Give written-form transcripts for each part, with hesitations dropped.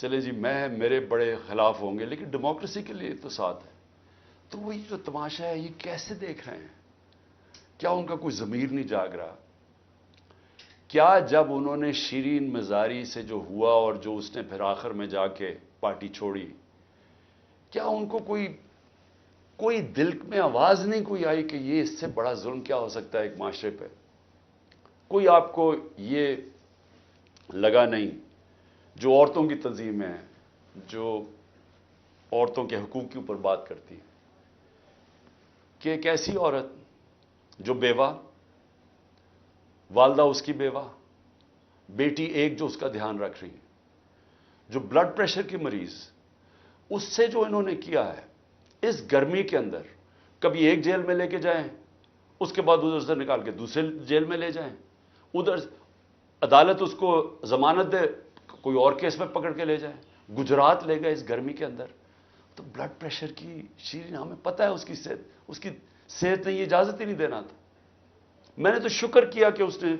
چلے جی میرے بڑے خلاف ہوں گے لیکن ڈیموکریسی کے لیے تو ساتھ ہے. تو وہ یہ جو تماشا ہے یہ کیسے دیکھ رہے ہیں؟ کیا ان کا کوئی ضمیر نہیں جاگ رہا؟ کیا جب انہوں نے شیرین مزاری سے جو ہوا اور جو اس نے پھر آخر میں جا کے پارٹی چھوڑی، کیا ان کو کوئی دل میں آواز نہیں کوئی آئی کہ یہ اس سے بڑا ظلم کیا ہو سکتا ہے ایک معاشرے پہ؟ کوئی آپ کو یہ لگا نہیں؟ جو عورتوں کی تنظیمیں ہیں، جو عورتوں کے حقوق کے اوپر بات کرتی ہیں، کہ ایک ایسی عورت جو بیوہ، والدہ اس کی بیوہ، بیٹی ایک جو اس کا دھیان رکھ رہی ہے، جو بلڈ پریشر کی مریض، اس سے جو انہوں نے کیا ہے اس گرمی کے اندر، کبھی ایک جیل میں لے کے جائیں، اس کے بعد ادھر سے نکال کے دوسرے جیل میں لے جائیں، ادھر عدالت اس کو ضمانت دے، کوئی اور کیس میں پکڑ کے لے جائیں، گجرات لے گئے اس گرمی کے اندر. تو بلڈ پریشر کی شیرین، ہمیں پتہ ہے اس کی صحت نے یہ اجازت ہی نہیں دینا تھا. میں نے تو شکر کیا کہ اس نے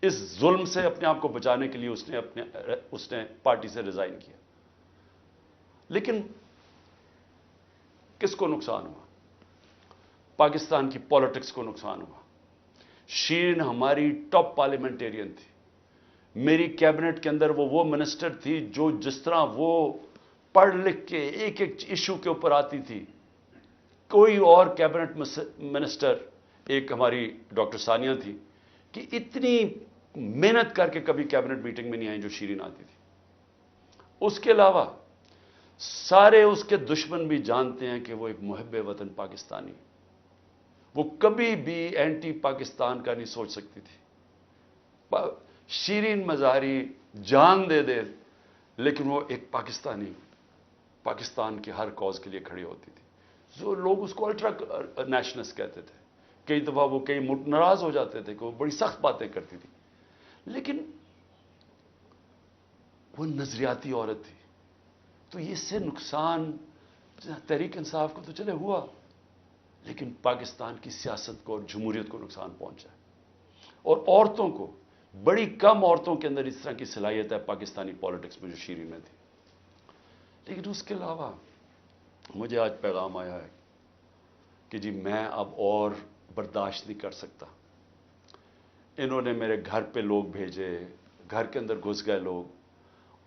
اس ظلم سے اپنے آپ کو بچانے کے لیے اس نے پارٹی سے ریزائن کیا. لیکن کس کو نقصان ہوا؟ پاکستان کی پالیٹکس کو نقصان ہوا. شیرین ہماری ٹاپ پارلیمنٹیرین تھی. میری کیبنٹ کے اندر وہ منسٹر تھی جو جس طرح وہ پڑھ لکھ کے ایک ایک ایشو کے اوپر آتی تھی، کوئی اور کیبنٹ منسٹر، ایک ہماری ڈاکٹر ثانیہ تھی، کہ اتنی محنت کر کے کبھی کیبنٹ میٹنگ میں نہیں آئی جو شیرین آتی تھی. اس کے علاوہ سارے اس کے دشمن بھی جانتے ہیں کہ وہ ایک محب وطن پاکستانی، وہ کبھی بھی اینٹی پاکستان کا نہیں سوچ سکتی تھی. شیرین مزاری جان دے دے لیکن وہ ایک پاکستانی، پاکستان کے ہر کاز کے لیے کھڑی ہوتی تھی. جو لوگ اس کو الٹرا نیشنلسٹ کہتے تھے، کئی دفعہ وہ کئی ناراض ہو جاتے تھے کہ وہ بڑی سخت باتیں کرتی تھی، لیکن وہ نظریاتی عورت تھی. تو اس سے نقصان تحریک انصاف کو تو چلے ہوا، لیکن پاکستان کی سیاست کو اور جمہوریت کو نقصان پہنچا ہے. اور عورتوں کو، بڑی کم عورتوں کے اندر اس طرح کی صلاحیت ہے پاکستانی پالیٹکس میں جو شیرین میں تھی. لیکن اس کے علاوہ مجھے آج پیغام آیا ہے کہ جی میں اب اور برداشت نہیں کر سکتا. انہوں نے میرے گھر پہ لوگ بھیجے، گھر کے اندر گھس گئے لوگ،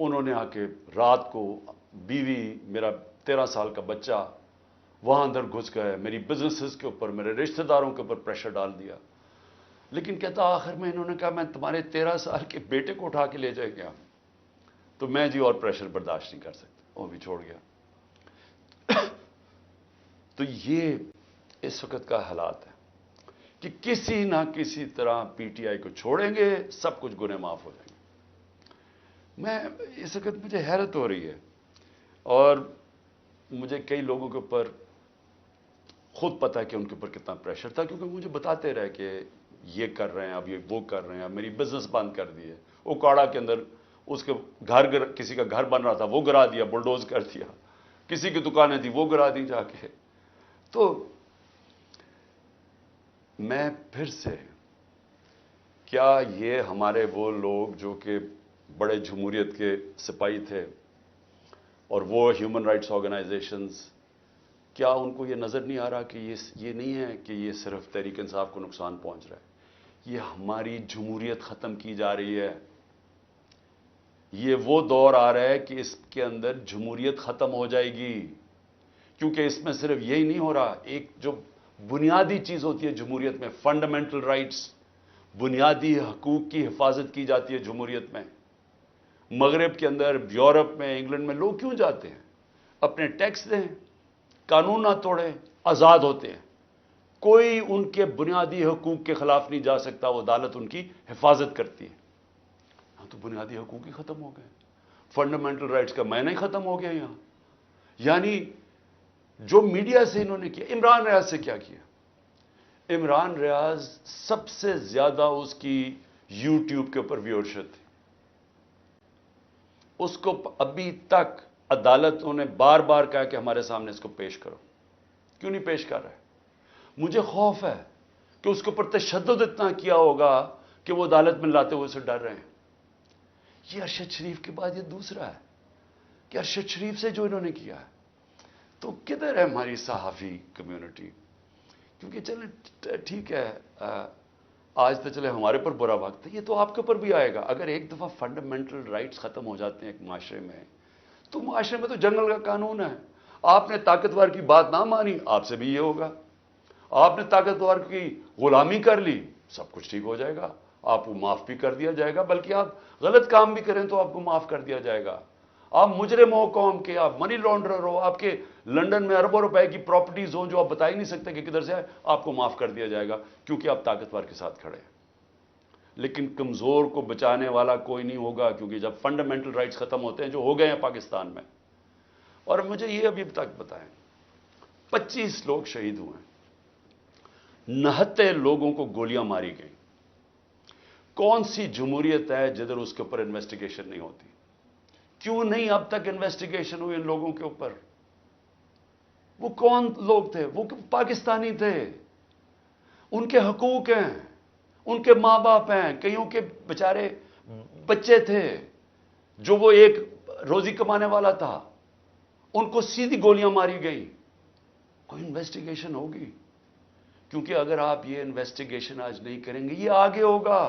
انہوں نے آ کے رات کو بیوی، میرا 13 سال کا بچہ وہاں اندر گھس گئے، میری بزنسز کے اوپر، میرے رشتہ داروں کے اوپر پریشر ڈال دیا. لیکن کہتا آخر میں انہوں نے کہا میں تمہارے 13 سال کے بیٹے کو اٹھا کے لے جائے گیا. تو میں جی اور پریشر برداشت نہیں کر سکتا، وہ بھی چھوڑ گیا. تو یہ اس وقت کا حالات ہے کہ کسی نہ کسی طرح پی ٹی آئی کو چھوڑیں گے، سب کچھ گناہ معاف ہو جائیں گے. میں اس وقت مجھے حیرت ہو رہی ہے، اور مجھے کئی لوگوں کے اوپر خود پتا ہے کہ ان کے اوپر کتنا پریشر تھا، کیونکہ مجھے بتاتے رہے کہ یہ کر رہے ہیں، اب یہ وہ کر رہے ہیں، اب میری بزنس بند کر دی ہے. اوکاڑا کے اندر اس کے کسی کا گھر بن رہا تھا وہ گرا دیا، بلڈوز کر دیا. کسی کی دکانیں تھی وہ گرا دی جا کے. تو میں پھر سے، کیا یہ ہمارے وہ لوگ جو کہ بڑے جمہوریت کے سپاہی تھے اور وہ ہیومن رائٹس آرگنائزیشنز، کیا ان کو یہ نظر نہیں آ رہا کہ یہ نہیں ہے کہ یہ صرف تحریک انصاف کو نقصان پہنچ رہا ہے، یہ ہماری جمہوریت ختم کی جا رہی ہے. یہ وہ دور آ رہا ہے کہ اس کے اندر جمہوریت ختم ہو جائے گی. کیونکہ اس میں صرف یہی نہیں ہو رہا، ایک جو بنیادی چیز ہوتی ہے جمہوریت میں، فنڈامنٹل رائٹس، بنیادی حقوق کی حفاظت کی جاتی ہے جمہوریت میں. مغرب کے اندر، یورپ میں، انگلینڈ میں لوگ کیوں جاتے ہیں؟ اپنے ٹیکس دیں، قانون نہ توڑیں، آزاد ہوتے ہیں. کوئی ان کے بنیادی حقوق کے خلاف نہیں جا سکتا، وہ عدالت ان کی حفاظت کرتی ہے. ہاں تو بنیادی حقوق ہی ختم ہو گئے، فنڈامنٹل رائٹس کا معنی ہی ختم ہو گیا یہاں. یعنی جو میڈیا سے انہوں نے کیا، عمران ریاض سے کیا کیا؟ عمران ریاض سب سے زیادہ اس کی یوٹیوب کے اوپر ویورشپ تھی. اس کو ابھی تک عدالتوں نے بار بار کہا کہ ہمارے سامنے اس کو پیش کرو. کیوں نہیں پیش کر رہے؟ مجھے خوف ہے کہ اس کے اوپر تشدد اتنا کیا ہوگا کہ وہ عدالت میں لاتے ہوئے سے ڈر رہے ہیں. یہ ارشد شریف کے بعد یہ دوسرا ہے. کہ ارشد شریف سے جو انہوں نے کیا ہے، تو کدھر ہے ہماری صحافی کمیونٹی؟ کیونکہ چلے ٹھیک ہے، آج تو چلے ہمارے پر برا وقت ہے، یہ تو آپ کے اوپر بھی آئے گا۔ اگر ایک دفعہ فنڈامنٹل رائٹس ختم ہو جاتے ہیں ایک معاشرے میں، تو معاشرے میں تو جنگل کا قانون ہے۔ آپ نے طاقتور کی بات نہ مانی، آپ سے بھی یہ ہوگا۔ آپ نے طاقتور کی غلامی کر لی، سب کچھ ٹھیک ہو جائے گا، آپ کو معاف بھی کر دیا جائے گا، بلکہ آپ غلط کام بھی کریں تو آپ کو معاف کر دیا جائے گا۔ آپ مجرم ہو قوم کے، آپ منی لانڈرر ہو، آپ کے لنڈن میں اربوں روپے کی پراپرٹیز ہوں جو آپ بتا ہی نہیں سکتے کہ کدھر سے ہے، آپ کو معاف کر دیا جائے گا، کیونکہ آپ طاقتور کے ساتھ کھڑے ہیں۔ لیکن کمزور کو بچانے والا کوئی نہیں ہوگا، کیونکہ جب فنڈامنٹل رائٹس ختم ہوتے ہیں جو ہو گئے ہیں پاکستان میں۔ اور مجھے یہ ابھی تک بتائیں، 25 لوگ شہید ہوئے ہیں، 69 لوگوں کو گولیاں ماری گئیں۔ کون سی جمہوریت ہے جدھر اس کے اوپر انویسٹیگیشن نہیں ہوتی؟ کیوں نہیں اب تک انویسٹیگیشن ہوئی ان لوگوں کے اوپر؟ وہ کون لوگ تھے؟ وہ پاکستانی تھے، ان کے حقوق ہیں، ان کے ماں باپ ہیں، کئیوں کے بیچارے بچے تھے جو وہ ایک روزی کمانے والا تھا، ان کو سیدھی گولیاں ماری گئی۔ کوئی انویسٹیگیشن ہوگی؟ کیونکہ اگر آپ یہ انویسٹیگیشن آج نہیں کریں گے، یہ آگے ہوگا،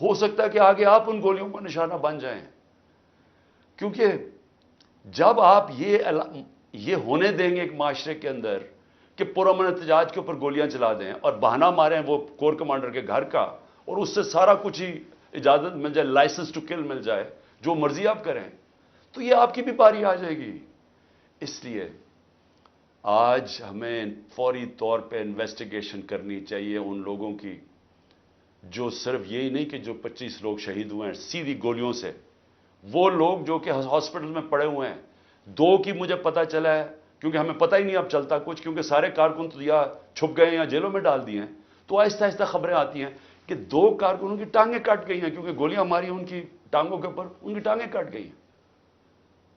ہو سکتا ہے کہ آگے آپ ان گولیوں کا نشانہ بن جائیں۔ کیونکہ جب آپ یہ ہونے دیں گے ایک معاشرے کے اندر کہ پرامن احتجاج کے اوپر گولیاں چلا دیں اور بہانہ ماریں وہ کور کمانڈر کے گھر کا، اور اس سے سارا کچھ ہی اجازت مل جائے، لائسنس ٹو کل مل جائے، جو مرضی آپ کریں، تو یہ آپ کی بھی باری آ جائے گی۔ اس لیے آج ہمیں فوری طور پہ انویسٹیگیشن کرنی چاہیے ان لوگوں کی، جو صرف یہی نہیں کہ جو 25 لوگ شہید ہوئے ہیں سیدھی گولیوں سے، وہ لوگ جو کہ ہاسپٹل میں پڑے ہوئے ہیں۔ 2 کی مجھے پتا چلا ہے، کیونکہ ہمیں پتہ ہی نہیں اب چلتا کچھ، کیونکہ سارے کارکن تو یا چھپ گئے ہیں یا جیلوں میں ڈال دیے ہیں، تو آہستہ آہستہ خبریں آتی ہیں کہ 2 کارکنوں کی ٹانگیں کٹ گئی ہیں، کیونکہ گولیاں ماری ان کی ٹانگوں کے اوپر، ان کی ٹانگیں کٹ گئی ہیں،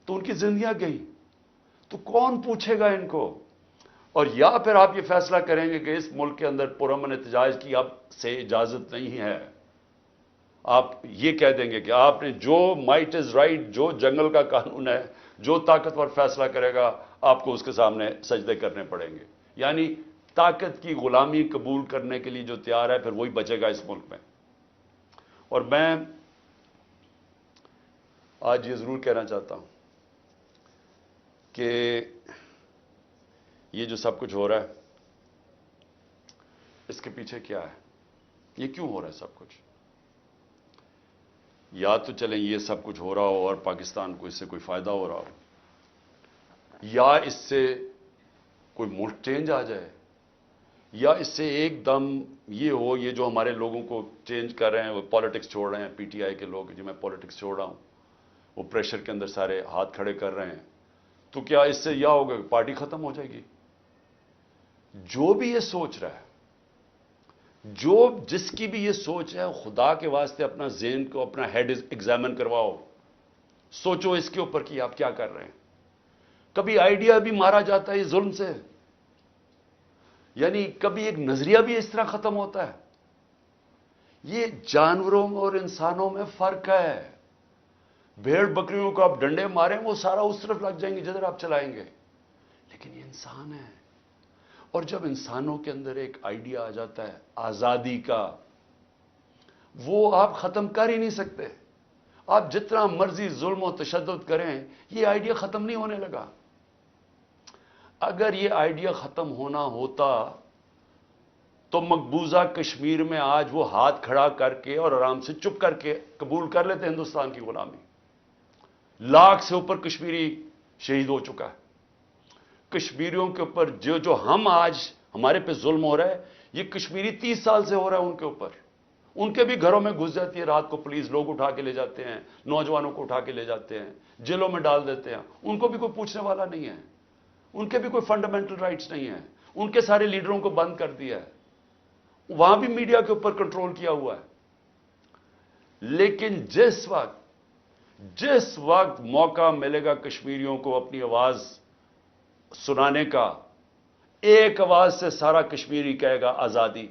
تو ان کی زندگیاں گئیں۔ تو کون پوچھے گا ان کو؟ اور یا پھر آپ یہ فیصلہ کریں گے کہ اس ملک کے اندر پرامن احتجاج کی اب سے اجازت نہیں ہے، آپ یہ کہہ دیں گے کہ آپ نے جو مائٹ از رائٹ، جو جنگل کا قانون ہے، جو طاقتور فیصلہ کرے گا آپ کو اس کے سامنے سجدے کرنے پڑیں گے۔ یعنی طاقت کی غلامی قبول کرنے کے لیے جو تیار ہے، پھر وہی بچے گا اس ملک میں۔ اور میں آج یہ ضرور کہنا چاہتا ہوں کہ یہ جو سب کچھ ہو رہا ہے، اس کے پیچھے کیا ہے؟ یہ کیوں ہو رہا ہے سب کچھ؟ یا تو چلیں یہ سب کچھ ہو رہا ہو اور پاکستان کو اس سے کوئی فائدہ ہو رہا ہو، یا اس سے کوئی ملک چینج آ جائے، یا اس سے ایک دم یہ ہو، یہ جو ہمارے لوگوں کو چینج کر رہے ہیں، وہ پالیٹکس چھوڑ رہے ہیں، پی ٹی آئی کے لوگ، جو میں پالیٹکس چھوڑ رہا ہوں، وہ پریشر کے اندر سارے ہاتھ کھڑے کر رہے ہیں، تو کیا اس سے یہ ہوگا کہ پارٹی ختم ہو جائے گی؟ جو بھی یہ سوچ رہا ہے، جس کی بھی یہ سوچ ہے، خدا کے واسطے اپنا ذہن کو، اپنا ہیڈ ایگزامن کرواؤ، سوچو اس کے اوپر کہ آپ کیا کر رہے ہیں۔ کبھی آئیڈیا بھی مارا جاتا ہے اس ظلم سے، یعنی کبھی ایک نظریہ بھی اس طرح ختم ہوتا ہے۔ یہ جانوروں اور انسانوں میں فرق ہے۔ بھیڑ بکریوں کو آپ ڈنڈے ماریں، وہ سارا اس طرف لگ جائیں گے جدھر آپ چلائیں گے، لیکن یہ انسان ہے۔ اور جب انسانوں کے اندر ایک آئیڈیا آ جاتا ہے آزادی کا، وہ آپ ختم کر ہی نہیں سکتے۔ آپ جتنا مرضی ظلم و تشدد کریں، یہ آئیڈیا ختم نہیں ہونے لگا۔ اگر یہ آئیڈیا ختم ہونا ہوتا تو مقبوضہ کشمیر میں آج وہ ہاتھ کھڑا کر کے اور آرام سے چپ کر کے قبول کر لیتے ہندوستان کی غلامی۔ 1,00,000 سے اوپر کشمیری شہید ہو چکا ہے۔ کشمیریوں کے اوپر جو ہم آج ہمارے پہ ظلم ہو رہا ہے، یہ کشمیری 30 سال سے ہو رہا ہے ان کے اوپر۔ ان کے بھی گھروں میں گھس جاتی ہے رات کو پولیس، لوگ اٹھا کے لے جاتے ہیں، نوجوانوں کو اٹھا کے لے جاتے ہیں، جیلوں میں ڈال دیتے ہیں، ان کو بھی کوئی پوچھنے والا نہیں ہے، ان کے بھی کوئی فنڈامنٹل رائٹس نہیں ہیں، ان کے سارے لیڈروں کو بند کر دیا ہے، وہاں بھی میڈیا کے اوپر کنٹرول کیا ہوا ہے۔ لیکن جس وقت موقع ملے گا کشمیریوں کو اپنی آواز سنانے کا، ایک آواز سے سارا کشمیری کہے گا آزادی،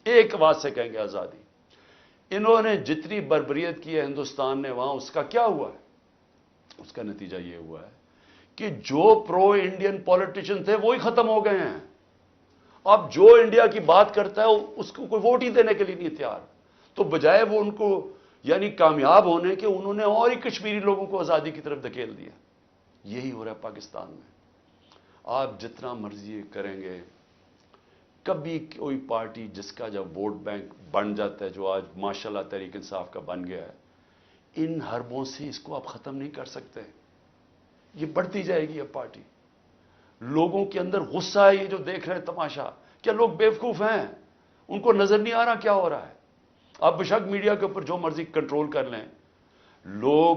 ایک آواز سے کہیں گے آزادی۔ انہوں نے جتنی بربریت کی ہے ہندوستان نے وہاں، اس کا کیا ہوا ہے؟ اس کا نتیجہ یہ ہوا ہے کہ جو پرو انڈین پولیٹیشین تھے وہی ختم ہو گئے ہیں. اب جو انڈیا کی بات کرتا ہے اس کو کوئی ووٹ ہی دینے کے لیے نہیں تیار. تو بجائے وہ ان کو یعنی کامیاب ہونے کے انہوں نے اور ہی کشمیری لوگوں کو آزادی کی طرف دھکیل دیا. یہی ہو رہا ہے پاکستان میں. آپ جتنا مرضی کریں گے, کبھی کوئی پارٹی جس کا جب ووٹ بینک بن جاتا ہے, جو آج ماشاءاللہ تحریک انصاف کا بن گیا ہے, ان حربوں سے اس کو آپ ختم نہیں کر سکتے. یہ بڑھتی جائے گی یہ پارٹی. لوگوں کے اندر غصہ ہے, یہ جو دیکھ رہے ہیں تماشا. کیا لوگ بیوقوف ہیں؟ ان کو نظر نہیں آ رہا کیا ہو رہا ہے؟ آپ بشک میڈیا کے اوپر جو مرضی کنٹرول کر لیں. لوگ,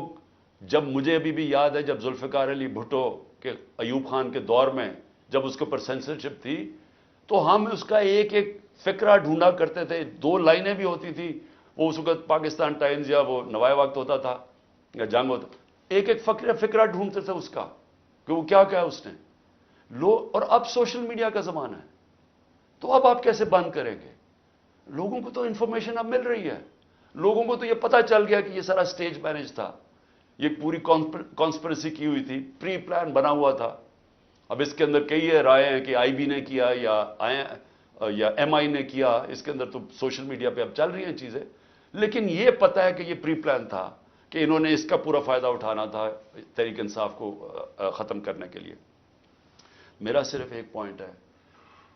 جب مجھے ابھی بھی یاد ہے جب ذوالفقار علی بھٹو کے ایوب خان کے دور میں جب اس کے اوپر سینسرشپ تھی, تو ہم اس کا ایک ایک فقرہ ڈھونڈا کرتے تھے. 2 لائنیں بھی ہوتی تھی. وہ اس وقت پاکستان ٹائمز یا وہ نوائے وقت ہوتا تھا یا جنگ ہوتا, ایک ایک فقرہ ڈھونڈتے تھے اس کا کہ وہ کیا کہا اس نے. اور اب سوشل میڈیا کا زمانہ ہے, تو اب آپ کیسے بند کریں گے؟ لوگوں کو تو انفارمیشن اب مل رہی ہے. لوگوں کو تو یہ پتا چل گیا کہ یہ سارا سٹیج مینج تھا, یہ پوری کانسپریسی کی ہوئی تھی, پری پلان بنا ہوا تھا. اب اس کے اندر کئی رائے ہیں کہ آئی بی نے کیا یا ایم آئی نے کیا. اس کے اندر تو سوشل میڈیا پہ اب چل رہی ہیں چیزیں, لیکن یہ پتا ہے کہ یہ پری پلان تھا کہ انہوں نے اس کا پورا فائدہ اٹھانا تھا تحریک انصاف کو ختم کرنے کے لیے. میرا صرف ایک پوائنٹ ہے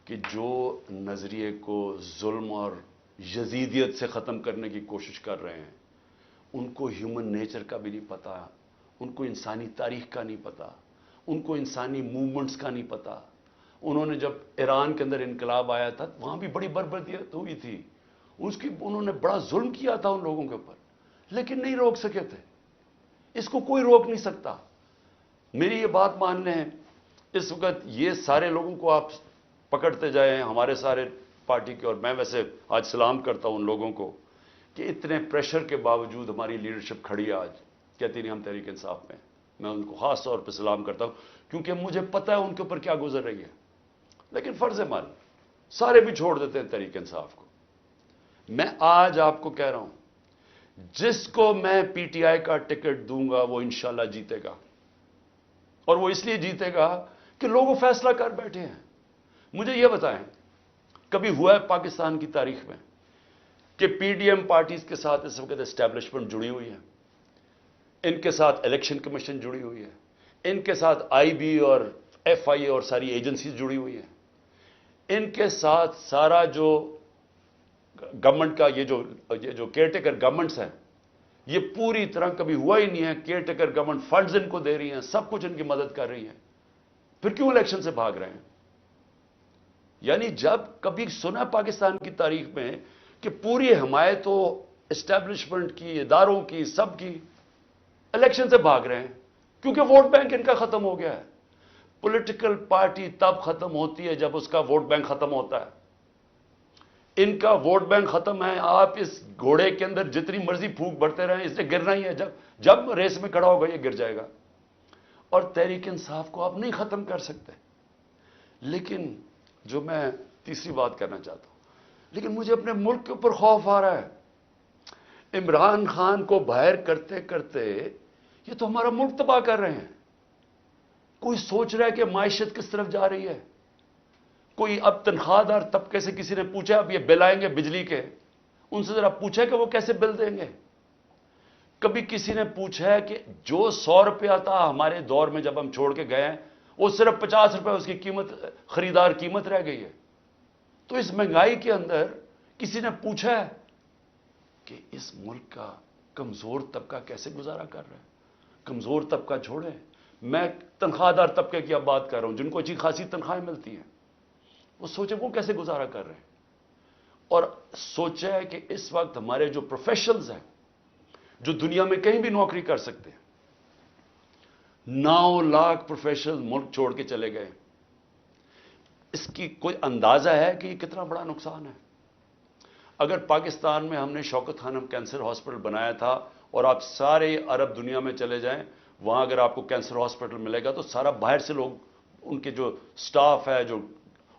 کہ جو نظریے کو ظلم اور یزیدیت سے ختم کرنے کی کوشش کر رہے ہیں, ان کو ہیومن نیچر کا بھی نہیں پتا, ان کو انسانی تاریخ کا نہیں پتا, ان کو انسانی موومنٹس کا نہیں پتا. انہوں نے جب ایران کے اندر انقلاب آیا تھا وہاں بھی بڑی بربریت ہوئی تھی, انہوں نے بڑا ظلم کیا تھا ان لوگوں کے اوپر, لیکن نہیں روک سکے تھے. اس کو کوئی روک نہیں سکتا. میری یہ بات مان لیں, اس وقت یہ سارے لوگوں کو آپ پکڑتے جائیں, ہمارے سارے پارٹی کے, اور میں ویسے آج سلام کرتا ہوں ان لوگوں کو کہ اتنے پریشر کے باوجود ہماری لیڈرشپ کھڑی ہے آج, کہتی نہیں ہم تحریک انصاف میں. میں ان کو خاص طور پہ سلام کرتا ہوں کیونکہ مجھے پتہ ہے ان کے اوپر کیا گزر رہی ہے. لیکن فرض مال سارے بھی چھوڑ دیتے ہیں تحریک انصاف کو. میں آج آپ کو کہہ رہا ہوں, جس کو میں پی ٹی آئی کا ٹکٹ دوں گا وہ انشاءاللہ جیتے گا, اور وہ اس لیے جیتے گا کہ لوگ وہ فیصلہ کر بیٹھے ہیں. مجھے یہ بتائیں, کبھی ہوا ہے پاکستان کی تاریخ میں کہ پی ڈی ایم پارٹیز کے ساتھ اس وقت اسٹیبلشمنٹ جڑی ہوئی ہے, ان کے ساتھ الیکشن کمیشن جڑی ہوئی ہے, ان کے ساتھ آئی بی اور ایف آئی اے اور ساری ایجنسیز جڑی ہوئی ہیں, ان کے ساتھ سارا جو گورنمنٹ کا یہ جو کیئر ٹیکر گورنمنٹس ہیں, یہ پوری طرح کبھی ہوا ہی نہیں ہے. Care taker government funds in کو دے رہی ہیں, سب کچھ ان کی مدد کر رہی ہیں, پھر کیوں الیکشن سے بھاگ رہے ہیں؟ یعنی جب کبھی سنا پاکستان کی تاریخ میں کہ پوری حمایت ہو اسٹیبلشمنٹ کی, اداروں کی, سب کی, الیکشن سے بھاگ رہے ہیں کیونکہ ووٹ بینک ان کا ختم ہو گیا ہے. پولیٹیکل پارٹی تب ختم ہوتی ہے جب اس کا ووٹ بینک ختم ہوتا ہے. ان کا ووٹ بینک ختم ہے. آپ اس گھوڑے کے اندر جتنی مرضی پھونک بڑھتے رہیں, اس نے گرنا ہی ہے. جب ریس میں کھڑا ہوگا یہ گر جائے گا. اور تحریک انصاف کو آپ نہیں ختم کر سکتے. لیکن جو میں تیسری بات کرنا چاہتا ہوں, لیکن مجھے اپنے ملک کے اوپر خوف آ رہا ہے. عمران خان کو باہر کرتے کرتے یہ تو ہمارا ملک تباہ کر رہے ہیں. کوئی سوچ رہا ہے کہ معیشت کس طرف جا رہی ہے؟ کوئی اب تنخواہ دار طبقے سے کسی نے پوچھا اب یہ بل آئیں گے بجلی کے, ان سے ذرا پوچھا کہ وہ کیسے بل دیں گے؟ کبھی کسی نے پوچھا ہے کہ جو 100 روپیہ تھا ہمارے دور میں جب ہم چھوڑ کے گئے ہیں, وہ صرف 50 روپے اس کی قیمت, خریدار قیمت رہ گئی ہے. تو اس مہنگائی کے اندر کسی نے پوچھا ہے کہ اس ملک کا کمزور طبقہ کیسے گزارا کر رہا ہے؟ کمزور طبقہ چھوڑے, میں تنخواہ دار طبقے کی اب بات کر رہا ہوں جن کو اچھی خاصی تنخواہیں ملتی ہیں, وہ سوچے وہ کیسے گزارا کر رہے ہیں. اور سوچا ہے کہ اس وقت ہمارے جو پروفیشنلز ہیں جو دنیا میں کہیں بھی نوکری کر سکتے ہیں, 9 لاکھ پروفیشنل ملک چھوڑ کے چلے گئے. اس کی کوئی اندازہ ہے کہ یہ کتنا بڑا نقصان ہے؟ اگر پاکستان میں ہم نے شوکت خانم کینسر ہاسپٹل بنایا تھا, اور آپ سارے عرب دنیا میں چلے جائیں, وہاں اگر آپ کو کینسر ہاسپٹل ملے گا تو سارا باہر سے لوگ, ان کے جو سٹاف ہے, جو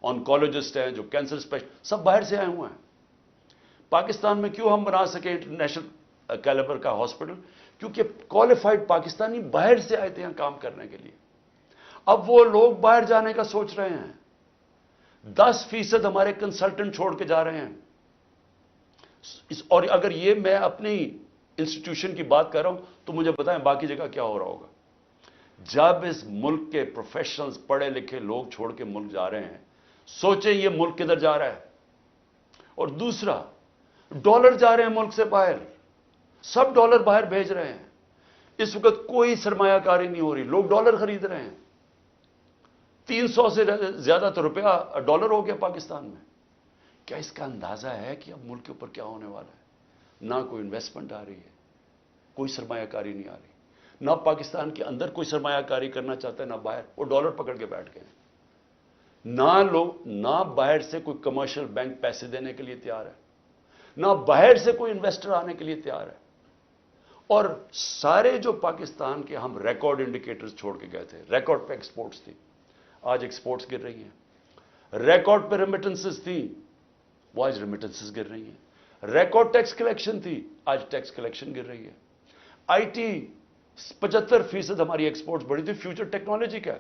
آنکولوجسٹ ہیں, جو کینسر اسپیشلسٹ, سب باہر سے آئے ہوئے ہیں. پاکستان میں کیوں ہم بنا سکے انٹرنیشنل کیلیبر کا ہاسپٹل؟ کیونکہ کوالیفائڈ پاکستانی باہر سے آئے تھے یہاں کام کرنے کے لیے. اب وہ لوگ باہر جانے کا سوچ رہے ہیں. 10% ہمارے کنسلٹنٹ چھوڑ کے جا رہے ہیں. اور اگر یہ میں اپنی انسٹیٹیوشن کی بات کر رہا ہوں تو مجھے بتائیں باقی جگہ کیا ہو رہا ہوگا. جب اس ملک کے پروفیشنلز پڑھے لکھے لوگ چھوڑ کے ملک جا رہے ہیں, سوچیں یہ ملک کدھر جا رہا ہے. اور دوسرا, ڈالر جا رہے ہیں ملک سے باہر, سب ڈالر باہر بھیج رہے ہیں. اس وقت کوئی سرمایہ کاری نہیں ہو رہی, لوگ ڈالر خرید رہے ہیں. 300 سے زیادہ تو روپیہ ڈالر ہو گیا پاکستان میں. کیا اس کا اندازہ ہے کہ اب ملک کے اوپر کیا ہونے والا ہے؟ نہ کوئی انویسٹمنٹ آ رہی ہے, کوئی سرمایہ کاری نہیں آ رہی. نہ پاکستان کے اندر کوئی سرمایہ کاری کرنا چاہتا ہے, نہ باہر. وہ ڈالر پکڑ کے بیٹھ گئے. نہ باہر سے کوئی کمرشل بینک پیسے دینے کے لیے تیار ہے, نہ باہر سے کوئی انویسٹر آنے کے لیے تیار ہے. اور سارے جو پاکستان کے ہم ریکارڈ انڈیکیٹرز چھوڑ کے گئے تھے, ریکارڈ پہ ایکسپورٹس تھی, آج ایکسپورٹس گر رہی ہیں. ریکارڈ پہ ریمیٹنسز تھی, وہ آج ریمیٹنسز گر رہی ہیں. ریکارڈ ٹیکس کلیکشن تھی, آج ٹیکس کلیکشن گر رہی ہے. آئی ٹی 75% ہماری ایکسپورٹس بڑھی تھی, فیوچر ٹیکنالوجی کا,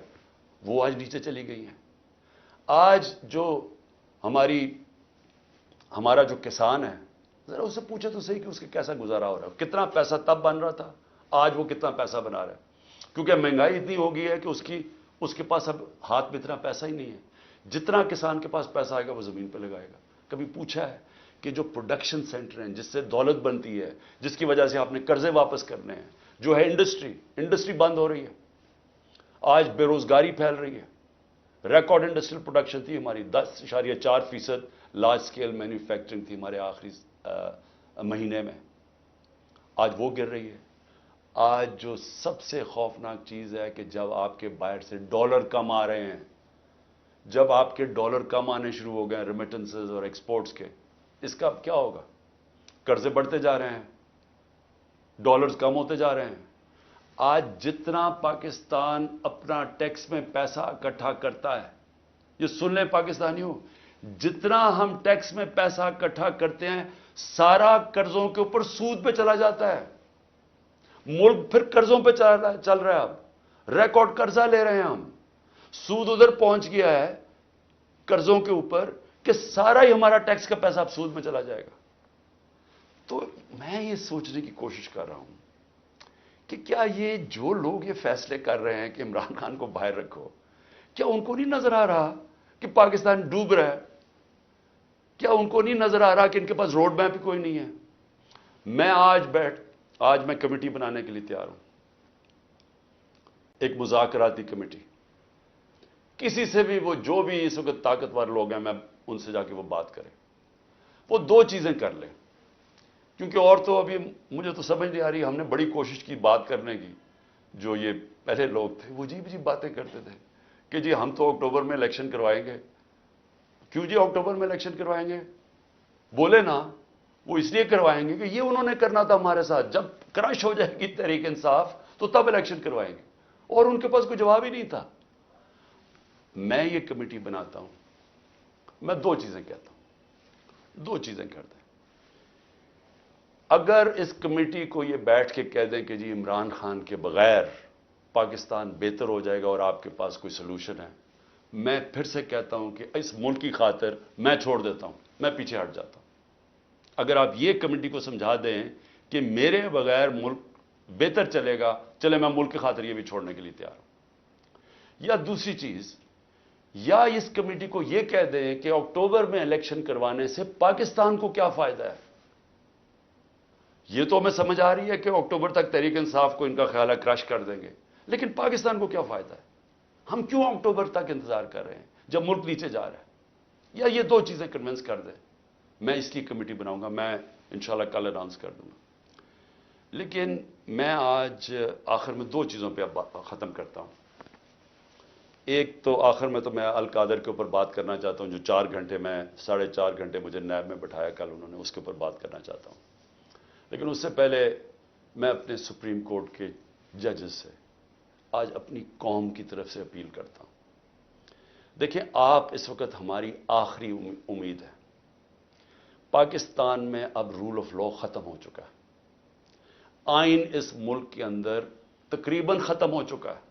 وہ آج نیچے چلی گئی ہیں. آج جو ہمارا جو کسان ہے, ذرا اسے پوچھے تو صحیح کہ اس کے کیسا گزارا ہو رہا ہے. کتنا پیسہ تب بن رہا تھا, آج وہ کتنا پیسہ بنا رہا ہے. کیونکہ مہنگائی اتنی ہو گئی ہے کہ اس کے پاس اب ہاتھ میں اتنا پیسہ ہی نہیں ہے. جتنا کسان کے پاس پیسہ آئے گا وہ زمین پہ لگائے گا. کبھی پوچھا ہے کہ جو پروڈکشن سینٹر ہیں جس سے دولت بنتی ہے, جس کی وجہ سے آپ نے قرضے واپس کرنے ہیں, جو ہے انڈسٹری بند ہو رہی ہے. آج بے روزگاری پھیل رہی ہے. ریکارڈ انڈسٹریل پروڈکشن تھی ہماری, 10.4% لارج سکیل مینوفیکچرنگ تھی ہمارے آخری مہینے میں, آج وہ گر رہی ہے. آج جو سب سے خوفناک چیز ہے کہ جب آپ کے باہر سے ڈالر کم آ رہے ہیں, جب آپ کے ڈالر کم آنے شروع ہو گئے ریمیٹنسز اور ایکسپورٹس کے, اس کا اب کیا ہوگا؟ قرضے بڑھتے جا رہے ہیں, ڈالرز کم ہوتے جا رہے ہیں. آج جتنا پاکستان اپنا ٹیکس میں پیسہ اکٹھا کرتا ہے, یہ سن لیں پاکستانیوں, جتنا ہم ٹیکس میں پیسہ اکٹھا کرتے ہیں سارا قرضوں کے اوپر سود پہ چلا جاتا ہے. ملک پھر قرضوں پہ چل رہا ہے. اب ریکارڈ قرضہ لے رہے ہیں ہم, سود ادھر پہنچ گیا ہے قرضوں کے اوپر کہ سارا ہی ہمارا ٹیکس کا پیسہ اب سود میں چلا جائے گا. تو میں یہ سوچنے کی کوشش کر رہا ہوں کہ کیا یہ جو لوگ یہ فیصلے کر رہے ہیں کہ عمران خان کو باہر رکھو, کیا ان کو نہیں نظر آ رہا کہ پاکستان ڈوب رہا ہے؟ کیا ان کو نہیں نظر آ رہا کہ ان کے پاس روڈ میپ ہی کوئی نہیں ہے؟ میں آج میں کمیٹی بنانے کے لیے تیار ہوں, ایک مذاکراتی کمیٹی. کسی سے بھی, وہ جو بھی اس وقت طاقتور لوگ ہیں, میں ان سے جا کے وہ بات کریں. وہ 2 چیزیں کر لیں, کیونکہ اور تو ابھی مجھے تو سمجھ نہیں آ رہی. ہم نے بڑی کوشش کی بات کرنے کی, جو یہ پہلے لوگ تھے وہ عجیب باتیں کرتے تھے کہ جی ہم تو اکتوبر میں الیکشن کروائیں گے. کیوں جی اکتوبر میں الیکشن کروائیں گے؟ بولے نا, وہ اس لیے کروائیں گے کہ یہ انہوں نے کرنا تھا ہمارے ساتھ, جب کرش ہو جائے گی تحریک انصاف تو تب الیکشن کروائیں گے. اور ان کے پاس کوئی جواب ہی نہیں تھا. میں یہ کمیٹی بناتا ہوں, میں 2 چیزیں کہتا ہوں, 2 چیزیں کرتے ہیں. اگر اس کمیٹی کو یہ بیٹھ کے کہہ دیں کہ جی عمران خان کے بغیر پاکستان بہتر ہو جائے گا اور آپ کے پاس کوئی سلوشن ہے, میں پھر سے کہتا ہوں کہ اس ملک کی خاطر میں چھوڑ دیتا ہوں, میں پیچھے ہٹ جاتا ہوں. اگر آپ یہ کمیٹی کو سمجھا دیں کہ میرے بغیر ملک بہتر چلے گا, چلے میں ملک کی خاطر یہ بھی چھوڑنے کے لیے تیار ہوں. یا دوسری چیز, یا اس کمیٹی کو یہ کہہ دیں کہ اکتوبر میں الیکشن کروانے سے پاکستان کو کیا فائدہ ہے. یہ تو ہمیں سمجھ آ رہی ہے کہ اکتوبر تک تحریک انصاف کو ان کا خیال ہے کرش کر دیں گے, لیکن پاکستان کو کیا فائدہ ہے؟ ہم کیوں اکتوبر تک انتظار کر رہے ہیں جب ملک نیچے جا رہا ہے؟ یا یہ 2 چیزیں کنونس کر دیں. میں اس کی کمیٹی بناؤں گا, میں انشاءاللہ کل اناؤنس کر دوں گا. لیکن میں آج آخر میں 2 چیزوں پہ ختم کرتا ہوں. ایک تو آخر میں تو میں القادر کے اوپر بات کرنا چاہتا ہوں, جو 4 گھنٹے میں 4.5 گھنٹے مجھے نیب میں بٹھایا کل انہوں نے, اس کے اوپر بات کرنا چاہتا ہوں. لیکن اس سے پہلے میں اپنے سپریم کورٹ کے ججز سے آج اپنی قوم کی طرف سے اپیل کرتا ہوں. دیکھیں, آپ اس وقت ہماری آخری امید ہے. پاکستان میں اب رول آف لا ختم ہو چکا ہے. آئین اس ملک کے اندر تقریباً ختم ہو چکا ہے.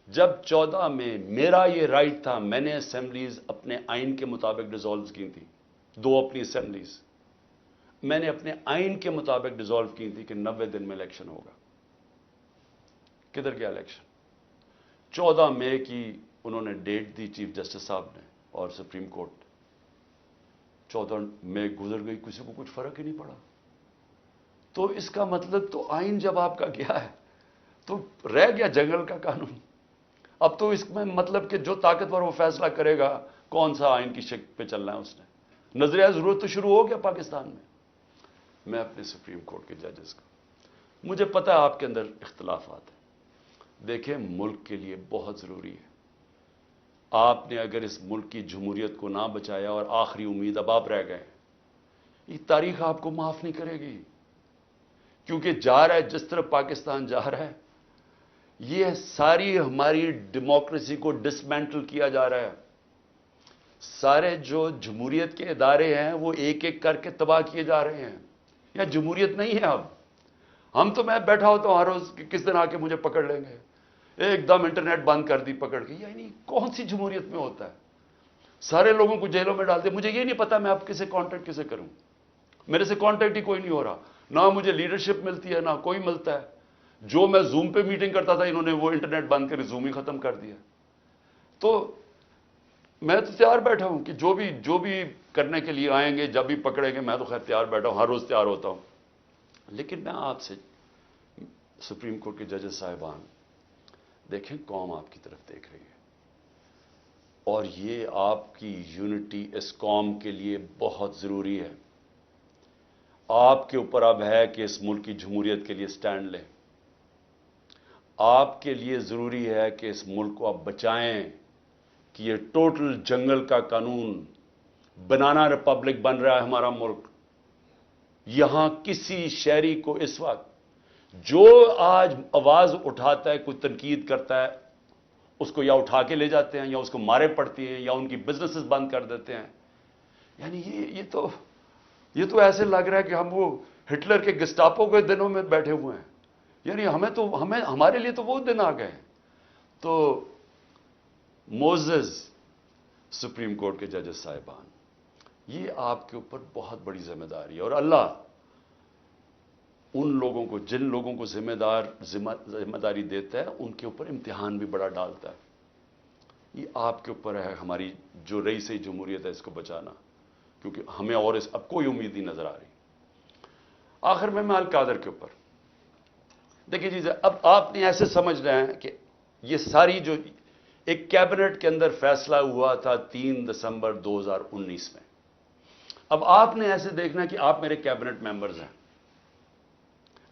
جب 14 میں میرا یہ رائٹ تھا، میں نے اسمبلیز اپنے آئین کے مطابق ڈیزالو کی تھی، 2 اپنی اسمبلیز میں نے اپنے آئین کے مطابق ڈیزالو کی تھی کہ 90 دن میں الیکشن ہوگا. کدھر گیا الیکشن؟ 14 مئی کی انہوں نے ڈیٹ دی چیف جسٹس صاحب نے اور سپریم کورٹ. 14 مئی گزر گئی، کسی کو کچھ فرق ہی نہیں پڑا. تو اس کا مطلب تو آئین جب آپ کا گیا ہے تو رہ گیا جنگل کا قانون. اب تو اس میں مطلب کہ جو طاقتور وہ فیصلہ کرے گا کون سا آئین کی شکل پہ چلنا ہے. اس نے نظریہ ضرورت تو شروع ہو گیا پاکستان میں. میں اپنے سپریم کورٹ کے ججز کو، مجھے پتا ہے آپ کے اندر اختلافات ہیں، دیکھیں ملک کے لیے بہت ضروری ہے. آپ نے اگر اس ملک کی جمہوریت کو نہ بچایا اور آخری امید اب آپ رہ گئے، یہ تاریخ آپ کو معاف نہیں کرے گی. کیونکہ جا رہا ہے جس طرح پاکستان جا رہا ہے، یہ ساری ہماری ڈیموکریسی کو ڈسمینٹل کیا جا رہا ہے. سارے جو جمہوریت کے ادارے ہیں وہ ایک ایک کر کے تباہ کیے جا رہے ہیں. یا جمہوریت نہیں ہے اب. ہم تو میں بیٹھا ہوتا ہوں ہر روز کہ کس دن آ کے مجھے پکڑ لیں گے. ایک دم انٹرنیٹ بند کر دی پکڑ کے. یعنی کون سی جمہوریت میں ہوتا ہے؟ سارے لوگوں کو جیلوں میں ڈالتے. مجھے یہ نہیں پتا میں اب کسے کانٹیکٹ کسے کروں. میرے سے کانٹیکٹ ہی کوئی نہیں ہو رہا. نہ مجھے لیڈرشپ ملتی ہے نہ کوئی ملتا ہے. جو میں زوم پہ میٹنگ کرتا تھا انہوں نے وہ انٹرنیٹ بند کر زوم ہی ختم کر دیا. تو میں تو تیار بیٹھا ہوں کہ جو بھی کرنے کے لیے آئیں گے، جب بھی پکڑیں گے، میں تو خیر تیار بیٹھا ہوں، ہر روز تیار ہوتا ہوں. لیکن میں آپ سے سپریم کورٹ کے ججز صاحبان، دیکھیں قوم آپ کی طرف دیکھ رہی ہے اور یہ آپ کی یونٹی اس قوم کے لیے بہت ضروری ہے. آپ کے اوپر اب ہے کہ اس ملک کی جمہوریت کے لیے سٹینڈ لیں. آپ کے لیے ضروری ہے کہ اس ملک کو آپ بچائیں کہ یہ ٹوٹل جنگل کا قانون، بنانا ریپبلک بن رہا ہے ہمارا ملک. یہاں کسی شہری کو اس وقت جو آج آواز اٹھاتا ہے، کوئی تنقید کرتا ہے، اس کو یا اٹھا کے لے جاتے ہیں یا اس کو مارے پڑتی ہیں یا ان کی بزنسز بند کر دیتے ہیں. یعنی یہ تو ایسے لگ رہا ہے کہ ہم وہ ہٹلر کے گسٹاپو کے دنوں میں بیٹھے ہوئے ہیں. یعنی ہمارے لیے تو وہ دن آ گئے ہیں. تو موزز سپریم کورٹ کے ججز صاحبان، یہ آپ کے اوپر بہت بڑی ذمہ داری ہے. اور اللہ ان لوگوں کو، جن لوگوں کو ذمہ داری دیتا ہے، ان کے اوپر امتحان بھی بڑا ڈالتا ہے. یہ آپ کے اوپر ہے ہماری جو رئیس جمہوریت ہے اس کو بچانا، کیونکہ ہمیں اور اب کوئی امید نہیں نظر آ رہی. آخر میں القادر کے اوپر دیکھیے چیزیں، اب آپ نے ایسے سمجھنا ہے کہ یہ ساری جو ایک کیبنٹ کے اندر فیصلہ ہوا تھا 3 دسمبر 2019 میں، اب آپ نے ایسے دیکھنا کہ آپ میرے کیبنٹ ممبرز ہیں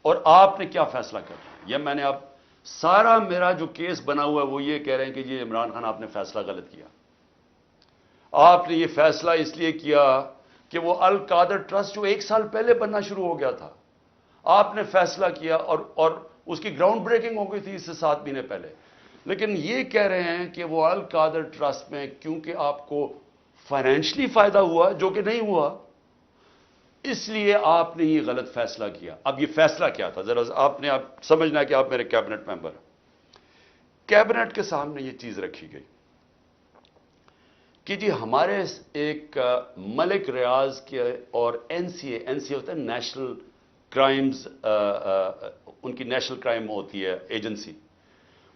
اور آپ نے کیا فیصلہ کرنا ہے. یا میں نے اب سارا میرا جو کیس بنا ہوا ہے وہ یہ کہہ رہے ہیں کہ یہ عمران خان آپ نے فیصلہ غلط کیا. آپ نے یہ فیصلہ اس لیے کیا کہ وہ القادر ٹرسٹ جو 1 سال پہلے بننا شروع ہو گیا تھا، آپ نے فیصلہ کیا اور اس کی گراؤنڈ بریکنگ ہو گئی تھی اس سے 7 مہینے پہلے. لیکن یہ کہہ رہے ہیں کہ وہ القادر ٹرسٹ میں کیونکہ آپ کو فائنینشلی فائدہ ہوا جو کہ نہیں ہوا، اس لیے آپ نے یہ غلط فیصلہ کیا. اب یہ فیصلہ کیا تھا ذرا آپ نے سمجھنا کہ آپ میرے کیبنٹ ممبر ہیں. کیبنٹ کے سامنے یہ چیز رکھی گئی کہ جی ہمارے ایک ملک ریاض کے اور این سی اے ہوتا ہے نیشنل کرائمز، ان کی نیشنل کرائم ہوتی ہے ایجنسی.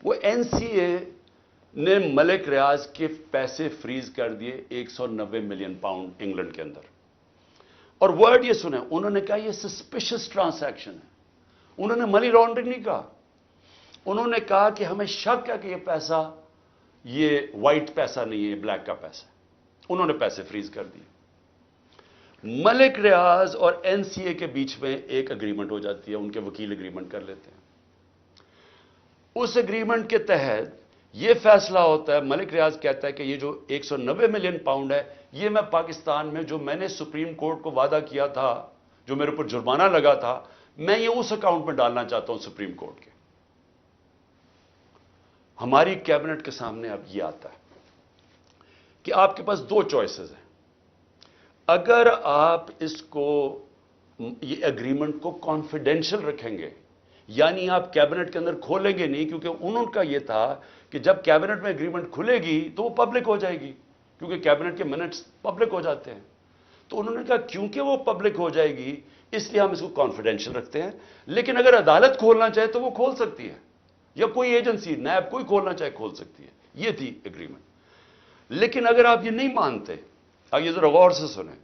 وہ این سی اے نے ملک ریاض کے پیسے فریز کر دیے 190 ملین پاؤنڈ انگلینڈ کے اندر. اور ورڈ یہ سنیں، انہوں نے کہا یہ سسپیشس ٹرانزیکشن ہے. انہوں نے منی لانڈرنگ نہیں کہا. انہوں نے کہا کہ ہمیں شک ہے کہ یہ پیسہ یہ وائٹ پیسہ نہیں ہے، بلیک کا پیسہ. انہوں نے پیسے فریز کر دیے. ملک ریاض اور این سی اے کے بیچ میں ایک اگریمنٹ ہو جاتی ہے، ان کے وکیل اگریمنٹ کر لیتے ہیں. اس اگریمنٹ کے تحت یہ فیصلہ ہوتا ہے، ملک ریاض کہتا ہے کہ یہ جو 190 ملین پاؤنڈ ہے، یہ میں پاکستان میں جو میں نے سپریم کورٹ کو وعدہ کیا تھا، جو میرے اوپر جرمانہ لگا تھا، میں یہ اس اکاؤنٹ میں ڈالنا چاہتا ہوں سپریم کورٹ کے. ہماری کیبنٹ کے سامنے اب یہ آتا ہے کہ آپ کے پاس 2 چوائسز ہیں. اگر آپ اس کو یہ اگریمنٹ کو کانفیڈینشل رکھیں گے، یعنی آپ کیبنٹ کے اندر کھولیں گے نہیں، کیونکہ انہوں کا یہ تھا کہ جب کیبنٹ میں اگریمنٹ کھلے گی تو وہ پبلک ہو جائے گی، کیونکہ کیبنٹ کے منٹس پبلک ہو جاتے ہیں۔ تو انہوں نے کہا کیونکہ وہ پبلک ہو جائے گی اس لیے ہم اس کو کانفیڈینشل رکھتے ہیں، لیکن اگر عدالت کھولنا چاہے تو وہ کھول سکتی ہے، یا کوئی ایجنسی نیب کوئی کھولنا چاہے کھول سکتی ہے۔ یہ تھی اگریمنٹ۔ لیکن اگر آپ یہ نہیں مانتے، اب یہ ذرا غور سے سنیں،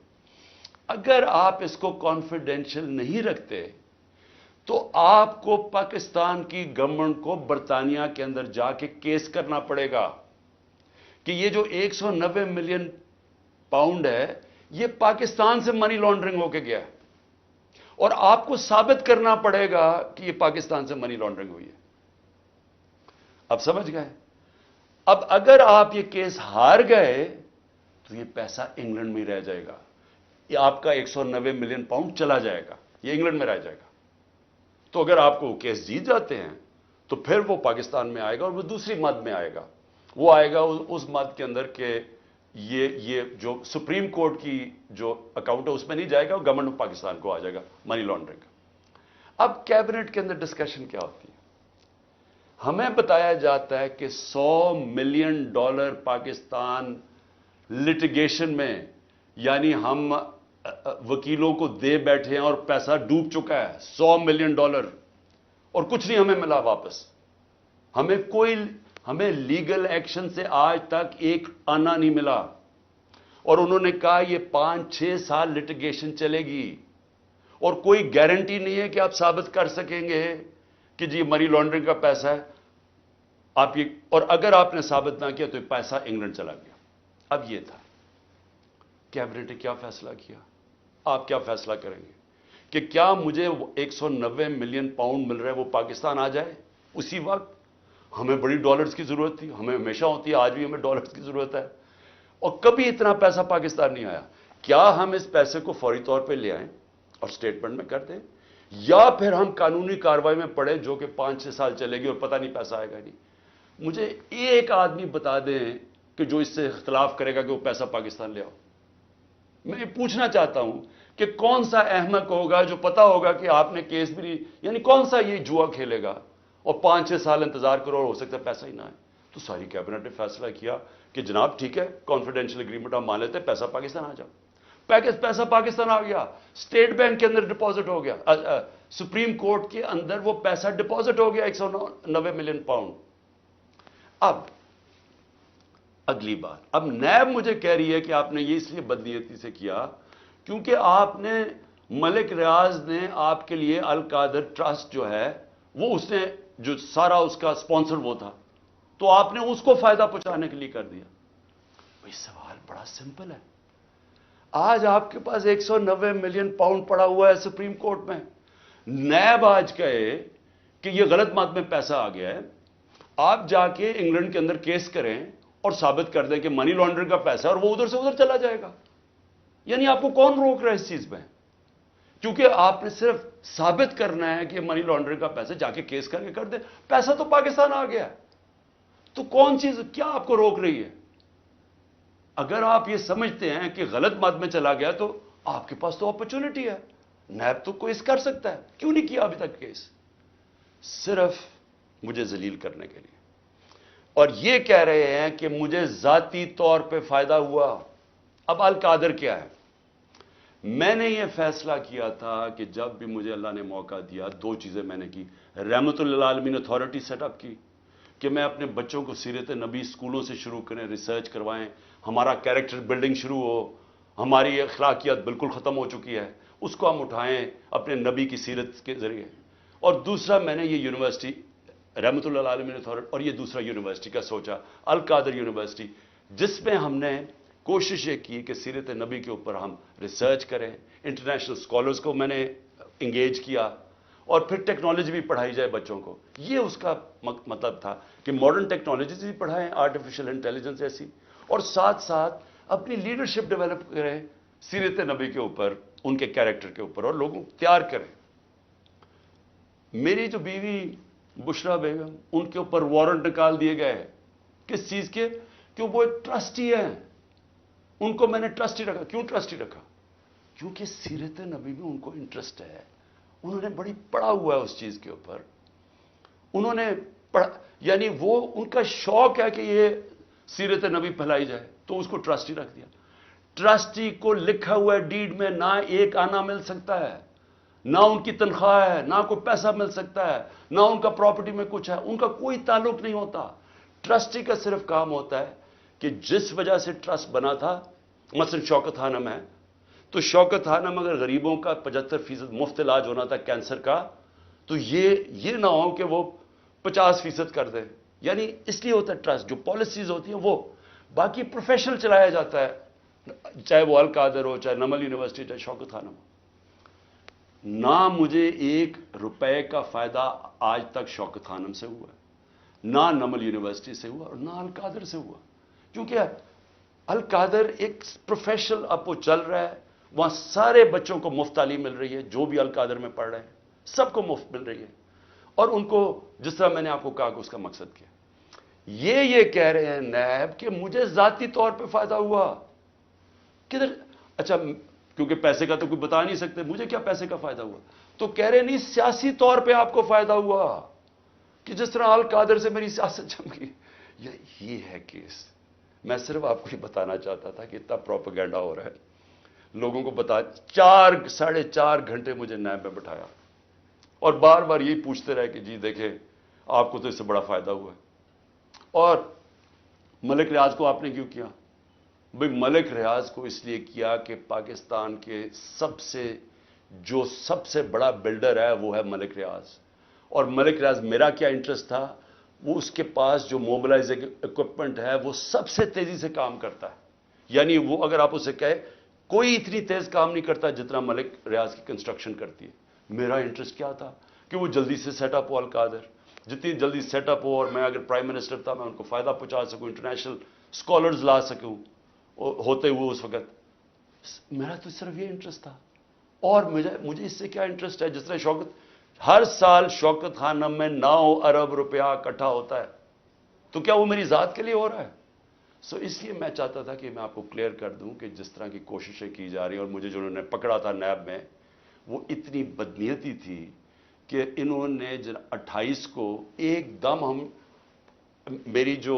اگر آپ اس کو کانفیڈینشل نہیں رکھتے تو آپ کو پاکستان کی گورنمنٹ کو برطانیہ کے اندر جا کے کیس کرنا پڑے گا کہ یہ جو 190 ملین پاؤنڈ ہے یہ پاکستان سے منی لانڈرنگ ہو کے گیا ہے، اور آپ کو ثابت کرنا پڑے گا کہ یہ پاکستان سے منی لانڈرنگ ہوئی ہے۔ اب سمجھ گئے؟ اب اگر آپ یہ کیس ہار گئے تو یہ پیسہ انگلینڈ میں رہ جائے گا، یہ آپ کا 190 ملین پاؤنڈ چلا جائے گا، یہ انگلینڈ میں رہ جائے گا۔ تو اگر آپ کو کیس جیت جاتے ہیں تو پھر وہ پاکستان میں آئے گا، اور وہ دوسری مد میں آئے گا، وہ آئے گا اس مد کے اندر کہ یہ جو سپریم کورٹ کی جو اکاؤنٹ ہے اس میں نہیں جائے گا، گورنمنٹ آف پاکستان کو آ جائے گا منی لانڈرنگ کا۔ اب کیبنٹ کے اندر ڈسکشن کیا ہوتی ہے؟ ہمیں بتایا جاتا ہے کہ $100 ملین پاکستان لٹیگیشن میں، یعنی ہم وکیلوں کو دے بیٹھے ہیں اور پیسہ ڈوب چکا ہے $100 ملین، اور کچھ نہیں ہمیں ملا واپس۔ ہمیں لیگل ایکشن سے آج تک ایک آنا نہیں ملا، اور انہوں نے کہا یہ 5-6 سال لٹیگیشن چلے گی، اور کوئی گارنٹی نہیں ہے کہ آپ ثابت کر سکیں گے کہ جی منی لانڈرنگ کا پیسہ ہے آپ یہ، اور اگر آپ نے ثابت نہ کیا تو یہ پیسہ انگلینڈ چلا گیا۔ اب یہ تھا کیبنٹ نے کیا فیصلہ کیا، آپ کیا فیصلہ کریں گے کہ کیا مجھے 190 ملین پاؤنڈ مل رہا ہے وہ پاکستان آ جائے اسی وقت؟ ہمیں بڑی ڈالرز کی ضرورت تھی، ہمیں ہمیشہ ہوتی ہے، آج بھی ہمیں ڈالرز کی ضرورت ہے، اور کبھی اتنا پیسہ پاکستان نہیں آیا۔ کیا ہم اس پیسے کو فوری طور پہ لے آئیں اور اسٹیٹمنٹ میں کر دیں، یا پھر ہم قانونی کارروائی میں پڑیں جو کہ 5-6 سال چلے گی اور پتہ نہیں پیسہ آئے گا نہیں؟ مجھے ایک آدمی بتا دیں کہ جو اس سے اختلاف کرے گا کہ وہ پیسہ پاکستان لے آؤ۔ میں یہ پوچھنا چاہتا ہوں کہ کون سا احمق ہوگا جو پتا ہوگا کہ آپ نے کیس بھی نہیں، یعنی کون سا یہ جوا کھیلے گا اور 5-6 سال انتظار کرو اور ہو سکتا ہے پیسہ ہی نہ آئے؟ تو ساری کیبنٹ نے فیصلہ کیا کہ جناب ٹھیک ہے، کانفیڈینشیل اگریمنٹ ہم مان لیتے ہیں، پیسہ پاکستان آ جاؤ۔ پیسہ پاکستان آ گیا، اسٹیٹ بینک کے اندر ڈپازٹ ہو گیا، سپریم کورٹ کے اندر وہ پیسہ ڈپازٹ ہو گیا 190 ملین پاؤنڈ۔ اب اگلی بات، اب نیب مجھے کہہ رہی ہے کہ آپ نے یہ اس لیے بدنیتی سے کیا کیونکہ آپ نے ملک ریاض نے آپ کے لیے القادر ٹرسٹ جو ہے وہ اس نے جو سارا اس کا سپانسر وہ تھا، تو آپ نے اس کو فائدہ پہنچانے کے لیے کر دیا۔ بھئی سوال بڑا سمپل ہے، آج آپ کے پاس 190 ملین پاؤنڈ پڑا ہوا ہے سپریم کورٹ میں، نیب آج کہے کہ یہ غلط مات میں پیسہ آ گیا ہے، آپ جا کے انگلینڈ کے اندر کیس کریں اور ثابت کر دیں کہ منی لانڈرنگ کا پیسہ ہے، اور وہ ادھر سے ادھر چلا جائے گا۔ یعنی آپ کو کون روک رہا ہے اس چیز میں؟ کیونکہ آپ نے صرف ثابت کرنا ہے کہ منی لانڈرنگ کا پیسہ، جا کے کیس کر کے کر دیں، پیسہ تو پاکستان آ گیا ہے، تو کون چیز کیا آپ کو روک رہی ہے؟ اگر آپ یہ سمجھتے ہیں کہ غلط مد میں چلا گیا تو آپ کے پاس تو اپرچونٹی ہے، نیب تو کوئی کر سکتا ہے، کیوں نہیں کیا ابھی تک کیس؟ صرف مجھے ذلیل کرنے کے لیے، اور یہ کہہ رہے ہیں کہ مجھے ذاتی طور پہ فائدہ ہوا۔ اب القادر کیا ہے؟ میں نے یہ فیصلہ کیا تھا کہ جب بھی مجھے اللہ نے موقع دیا، دو چیزیں میں نے کی۔ رحمت للعالمین اتھارٹی سیٹ اپ کی کہ میں اپنے بچوں کو سیرت نبی اسکولوں سے شروع کریں، ریسرچ کروائیں، ہمارا کیریکٹر بلڈنگ شروع ہو، ہماری اخلاقیات بالکل ختم ہو چکی ہے، اس کو ہم اٹھائیں اپنے نبی کی سیرت کے ذریعے۔ اور دوسرا میں نے یہ یونیورسٹی رحمت للعالمین اتھارٹی، اور یہ دوسرا یونیورسٹی کا سوچا، القادر یونیورسٹی، جس میں ہم نے کوشش یہ کی کہ سیرت نبی کے اوپر ہم ریسرچ کریں، انٹرنیشنل اسکالرز کو میں نے انگیج کیا، اور پھر ٹیکنالوجی بھی پڑھائی جائے بچوں کو۔ یہ اس کا مطلب تھا کہ ماڈرن ٹیکنالوجیز بھی پڑھائیں، آرٹیفیشل انٹیلیجنس ایسی، اور ساتھ ساتھ اپنی لیڈرشپ ڈیولپ کریں سیرت نبی کے اوپر، ان کے کیریکٹر کے اوپر، اور لوگوں کو تیار کریں۔ میری جو بیوی بشرا بیگم، ان کے اوپر وارنٹ نکال دیے گئے، کس چیز کے؟ کہ وہ ایک ٹرسٹی ہیں، ان کو میں نے ٹرسٹی رکھا۔ کیوں ٹرسٹی رکھا؟ کیونکہ سیرت نبی میں ان کو انٹرسٹ ہے, انہوں نے بڑی پڑھا ہوا ہے اس چیز کے اوپر, انہوں نے یعنی وہ ان کا شوق ہے کہ یہ سیرت نبی پھیلائی جائے, تو اس کو ٹرسٹی رکھ دیا. ٹرسٹی کو لکھا ہوا ہے ڈیڈ میں نہ ایک آنا مل سکتا ہے, نہ ان کی تنخواہ ہے, نہ کوئی پیسہ مل سکتا ہے, نہ ان کا پراپرٹی میں کچھ ہے, ان کا کوئی تعلق نہیں ہوتا. ٹرسٹی کا صرف کام ہوتا ہے کہ جس وجہ سے ٹرسٹ بنا تھا, مثلا شوکت خانم ہے, تو شوکت خانم اگر غریبوں کا 75% مفت علاج ہونا تھا کینسر کا, تو یہ نہ ہو کہ وہ 50% کر دیں. یعنی اس لیے ہوتا ہے ٹرسٹ, جو پالیسیز ہوتی ہیں وہ. باقی پروفیشنل چلایا جاتا ہے, چاہے وہ القادر ہو, چاہے نمل یونیورسٹی, چاہے شوکت خانم ہو. نہ مجھے 1 روپے کا فائدہ آج تک شوکت خانم سے ہوا ہے, نہ نمل یونیورسٹی سے ہوا, اور نہ القادر سے ہوا. کیونکہ القادر ایک پروفیشنل اب وہ چل رہا ہے, وہاں سارے بچوں کو مفت تعلیم مل رہی ہے, جو بھی القادر میں پڑھ رہے ہیں سب کو مفت مل رہی ہے. اور ان کو جس طرح میں نے آپ کو کہا کہ اس کا مقصد کیا, یہ کہہ رہے ہیں نیب کہ مجھے ذاتی طور پہ فائدہ ہوا. کدھر؟ اچھا کیونکہ پیسے کا تو کوئی بتا نہیں سکتے, مجھے کیا پیسے کا فائدہ ہوا؟ تو کہہ رہے نہیں سیاسی طور پہ آپ کو فائدہ ہوا, کہ جس طرح القادر سے میری سیاست جم گئی. یہ ہے کیس. میں صرف آپ کو یہ بتانا چاہتا تھا کہ اتنا پروپیگنڈا ہو رہا ہے, لوگوں کو بتا. 4.5 گھنٹے مجھے نیب میں بٹھایا اور بار بار یہی پوچھتے رہے کہ جی دیکھیں آپ کو تو اس سے بڑا فائدہ ہوا ہے. اور ملک ریاض کو آپ نے کیوں کیا؟ بھئی ملک ریاض کو اس لیے کیا کہ پاکستان کے سب سے بڑا بلڈر ہے وہ ہے ملک ریاض. اور ملک ریاض میرا کیا انٹرسٹ تھا, وہ اس کے پاس جو موبلائزنگ اکوپمنٹ ہے وہ سب سے تیزی سے کام کرتا ہے. یعنی وہ اگر آپ اسے کہے کوئی اتنی تیز کام نہیں کرتا جتنا ملک ریاض کی کنسٹرکشن کرتی ہے. میرا انٹرسٹ کیا تھا کہ وہ جلدی سے سیٹ اپ ہو القادر, جتنی جلدی سیٹ اپ ہو, اور میں اگر پرائم منسٹر تھا میں ان کو فائدہ پہنچا سکوں, انٹرنیشنل اسکالرز لا سکوں ہوتے ہوئے اس وقت. میرا تو صرف یہ انٹرسٹ تھا. اور مجھے اس سے کیا انٹرسٹ ہے؟ جس طرح ہر سال شوکت خانم میں 9 ارب روپیہ اکٹھا ہوتا ہے, تو کیا وہ میری ذات کے لیے ہو رہا ہے؟ اس لیے میں چاہتا تھا کہ میں آپ کو کلیئر کر دوں کہ جس طرح کی کوششیں کی جا رہی ہیں, اور مجھے جو انہوں نے پکڑا تھا نیب میں وہ اتنی بدنیتی تھی کہ انہوں نے 28 کو ایک دم میری جو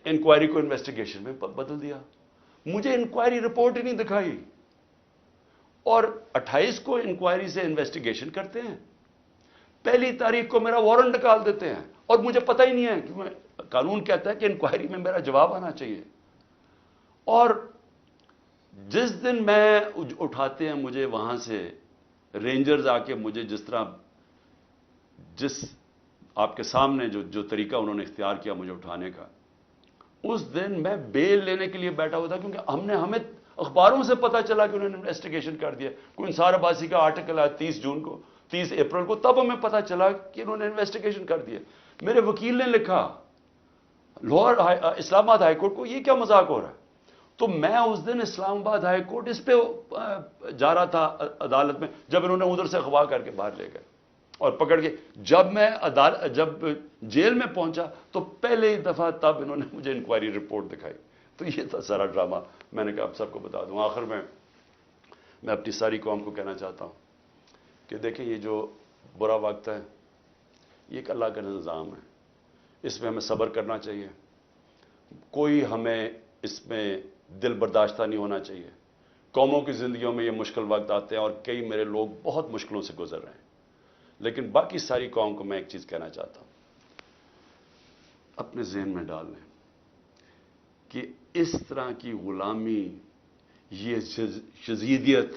انکوائری کو انویسٹیگیشن میں بدل دیا. مجھے انکوائری رپورٹ ہی نہیں دکھائی, اور 28 کو انکوائری سے انویسٹیگیشن کرتے ہیں, 1 تاریخ کو میرا وارنٹ نکال دیتے ہیں, اور مجھے پتہ ہی نہیں ہے کہ قانون کہتا ہے کہ انکوائری میں میرا جواب آنا چاہیے. اور جس دن میں اٹھاتے ہیں مجھے وہاں سے رینجرز آ کے, مجھے جس آپ کے سامنے جو طریقہ انہوں نے اختیار کیا مجھے اٹھانے کا, اس دن میں بیل لینے کے لیے بیٹھا ہوا تھا, کیونکہ ہمیں اخباروں سے پتا چلا کہ انہوں نے انویسٹیگیشن کر دیا. کوئی انصار عباسی کا آرٹیکل آیا 30 اپریل کو, تب ہمیں پتا چلا کہ انہوں نے انویسٹیگیشن کر دیا. میرے وکیل نے لکھا لاہور اسلام آباد ہائی کورٹ کو, یہ کیا مذاق ہو رہا ہے؟ تو میں اس دن اسلام آباد ہائی کورٹ اس پہ جا رہا تھا عدالت میں, جب انہوں نے ادھر سے اغوا کر کے باہر لے گئے اور پکڑ کے. جب میں جیل میں پہنچا تو پہلے دفعہ تب انہوں نے مجھے انکوائری رپورٹ دکھائی. تو یہ تھا سارا ڈرامہ. میں نے کہا آپ سب کو بتا دوں. آخر میں اپنی ساری قوم کو کہنا چاہتا ہوں کہ دیکھیں یہ جو برا وقت ہے یہ ایک اللہ کا نظام ہے, اس میں ہمیں صبر کرنا چاہیے, کوئی ہمیں اس میں دل برداشتہ نہیں ہونا چاہیے. قوموں کی زندگیوں میں یہ مشکل وقت آتے ہیں, اور کئی میرے لوگ بہت مشکلوں سے گزر رہے ہیں, لیکن باقی ساری قوم کو میں ایک چیز کہنا چاہتا ہوں, اپنے ذہن میں ڈال لیں کہ اس طرح کی غلامی, یہ شذیدیت,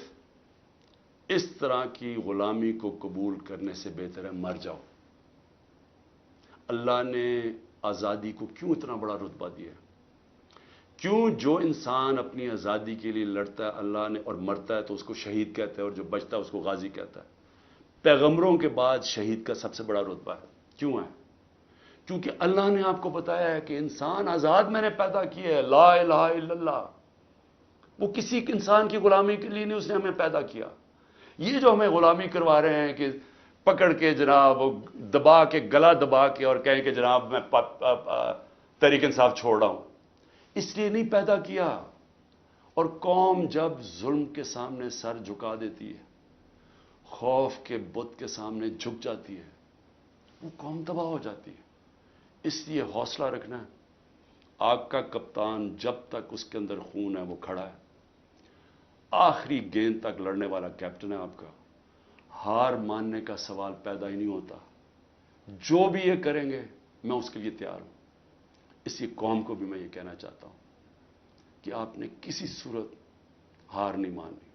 اس طرح کی غلامی کو قبول کرنے سے بہتر ہے مر جاؤ. اللہ نے آزادی کو کیوں اتنا بڑا رتبہ دیا؟ کیوں جو انسان اپنی آزادی کے لیے لڑتا ہے اللہ نے اور مرتا ہے تو اس کو شہید کہتا ہے, اور جو بچتا ہے اس کو غازی کہتا ہے. پیغمبروں کے بعد شہید کا سب سے بڑا رتبہ ہے. کیوں ہے؟ کیونکہ اللہ نے آپ کو بتایا ہے کہ انسان آزاد میں نے پیدا کیا ہے, لا الہ الا اللہ. وہ کسی انسان کی غلامی کے لیے نہیں, اس نے ہمیں پیدا کیا. یہ جو ہمیں غلامی کروا رہے ہیں کہ پکڑ کے جناب دبا کے, گلا دبا کے, اور کہیں کہ جناب میں تحریک انصاف چھوڑ رہا ہوں, اس لیے نہیں پیدا کیا. اور قوم جب ظلم کے سامنے سر جھکا دیتی ہے، خوف کے بت کے سامنے جھک جاتی ہے، وہ قوم تباہ ہو جاتی ہے۔ اس لیے حوصلہ رکھنا ہے۔ آپ کا کپتان جب تک اس کے اندر خون ہے وہ کھڑا ہے، آخری گیند تک لڑنے والا کیپٹن ہے آپ کا۔ ہار ماننے کا سوال پیدا ہی نہیں ہوتا۔ جو بھی یہ کریں گے میں اس کے لیے تیار ہوں۔ اسی قوم کو بھی میں یہ کہنا چاہتا ہوں کہ آپ نے کسی صورت ہار نہیں ماننی۔